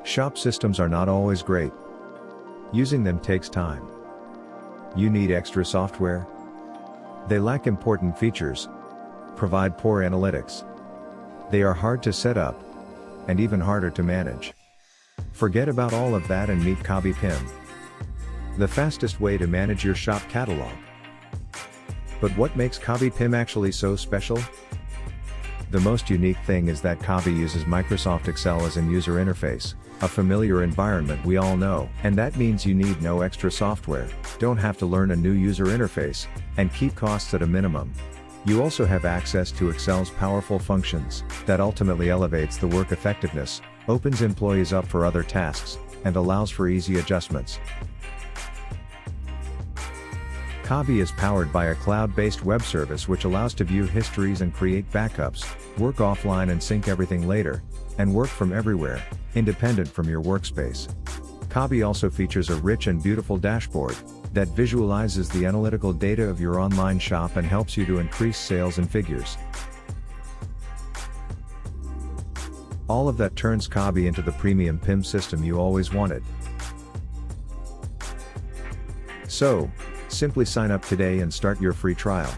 Shop systems are not always great. Using them takes time. You need extra software? They lack important features, provide poor analytics. They are hard to set up, and even harder to manage. Forget about all of that and meet Cobby PIM, the fastest way to manage your shop catalog. But what makes Cobby PIM actually so special? The most unique thing is that Cobby uses Microsoft Excel as an user interface, a familiar environment we all know, and that means you need no extra software, don't have to learn a new user interface, and keep costs at a minimum. You also have access to Excel's powerful functions, that ultimately elevates the work effectiveness, opens employees up for other tasks, and allows for easy adjustments. Cobby is powered by a cloud-based web service which allows to view histories and create backups, work offline and sync everything later, and work from everywhere, independent from your workspace. Cobby also features a rich and beautiful dashboard that visualizes the analytical data of your online shop and helps you to increase sales and figures. All of that turns Cobby into the premium PIM system you always wanted. So, simply sign up today and start your free trial.